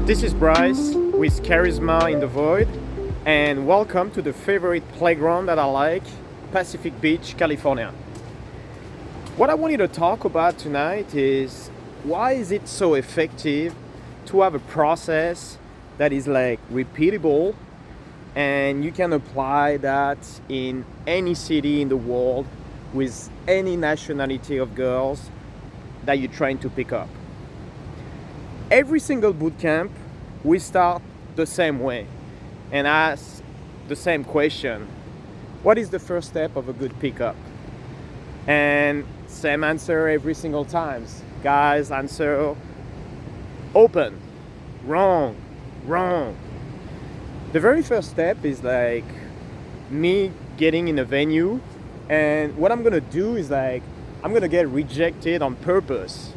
This is Brice with Charisma in the Void, and welcome to the favorite playground that I like, Pacific Beach, California. What I wanted to talk about tonight is why is it so effective to have a process that is like repeatable and you can apply that in any city in the world with any nationality of girls that you're trying to pick up. Every single boot camp, we start the same way and ask the same question. What is the first step of a good pickup? And same answer every single time. Guys answer open, wrong. The very first step is like me getting in a venue, and what I'm gonna do is like I'm gonna get rejected on purpose.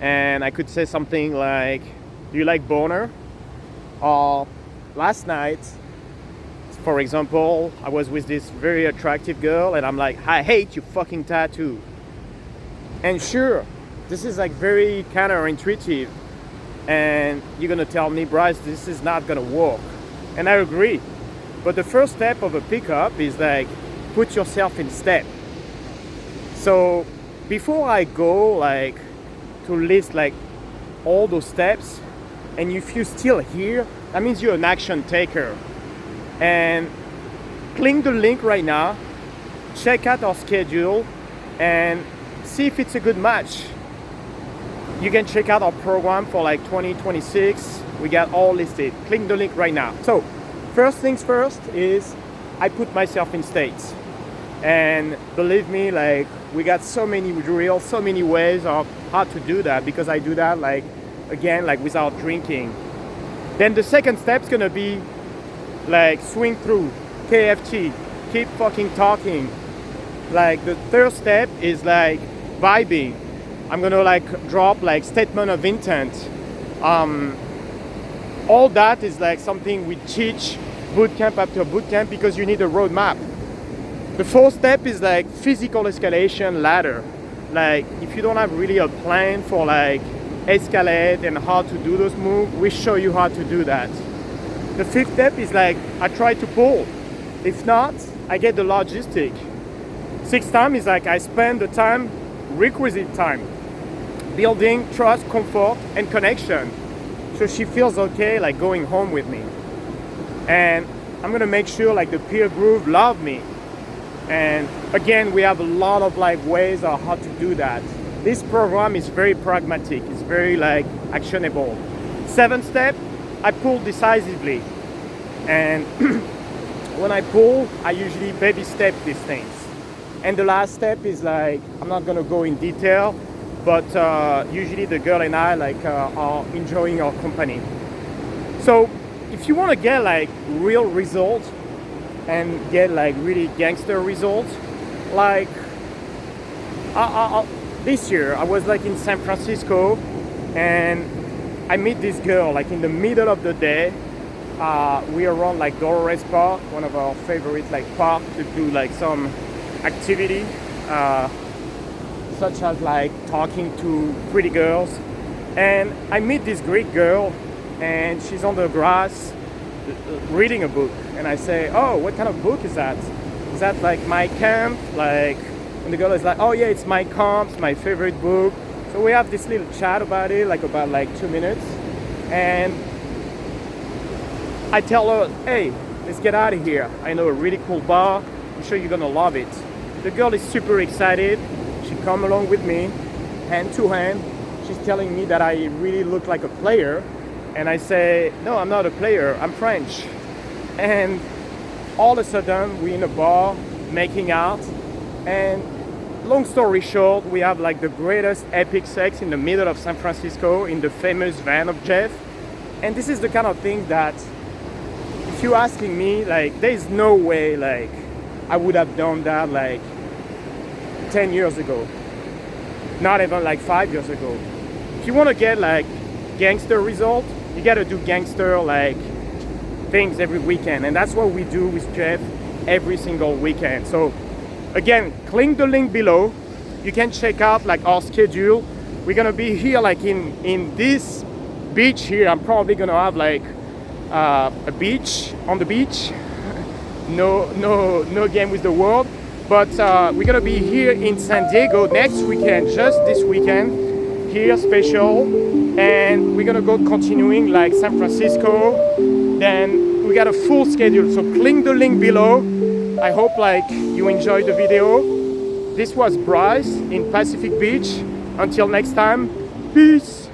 And I could say something like, do you like boner? Or last night, for example, I was with this very attractive girl and I'm like, I hate your fucking tattoo. And sure, this is like very counterintuitive. And you're gonna tell me, Brice, this is not gonna work. And I agree. But the first step of a pickup is like, put yourself in step. So before I go like to list like all those steps, and if you're still here, that means you're an action taker. And click the link right now, check out our schedule and see if it's a good match. You can check out our program for like 2026. We got all listed. Click the link right now. So first things first is I put myself in states. And believe me, like we got so many drills, so many ways of how to do that, because I do that like again like without drinking. Then the second step's gonna be like swing through KFT, keep fucking talking. Like the third step is like vibing. I'm gonna like drop like statement of intent. All that is like something we teach bootcamp after bootcamp because you need a roadmap. The fourth step is like physical escalation ladder. Like if you don't have really a plan for like escalate and how to do those moves, we show you how to do that. The fifth step is like I try to pull. If not, I get the logistic. Sixth time is like I spend the time, requisite time, building trust, comfort, and connection. So she feels okay like going home with me. And I'm gonna make sure like the peer group love me. And again, we have a lot of like ways of how to do that. This program is very pragmatic. It's very like actionable. Seventh step, I pull decisively. And when I pull, I usually baby step these things. And the last step is like, I'm not gonna go in detail, but usually the girl and I like are enjoying our company. So if you wanna get like real results, and get like really gangster results, like this year I was like in San Francisco and I meet this girl like in the middle of the day. We are around like Dolores Park, one of our favorite like park to do like some activity, such as like talking to pretty girls. And I meet this Greek girl and she's on the grass reading a book, and I say, oh, what kind of book is that? Is that like My Camp? Like, and the girl is like, oh yeah, it's My Camp, my favorite book. So we have this little chat about it, like about like 2 minutes, and I tell her, hey, let's get out of here. I know a really cool bar. I'm sure you're gonna love it. The girl is super excited. She come along with me, hand to hand. She's telling me that I really look like a player. And I say, no, I'm not a player, I'm French. And all of a sudden, we're in a bar, making out. And long story short, we have like the greatest epic sex in the middle of San Francisco in the famous van of Jeff. And this is the kind of thing that, if you're asking me, like, there's no way like I would have done that like 10 years ago. Not even like 5 years ago. If you want to get like gangster results, you gotta do gangster like things every weekend, and that's what we do with Jeff every single weekend. So again, click the link below. You can check out like our schedule. We're gonna be here like in this beach here. I'm probably gonna have like a beach on the beach. No game with the world. But we're gonna be here in San Diego next weekend, just this weekend, here special, and we're gonna go continuing like San Francisco. Then we got a full schedule, so click the link below. I hope like you enjoyed the video. This was Brice in Pacific Beach. Until next time, peace.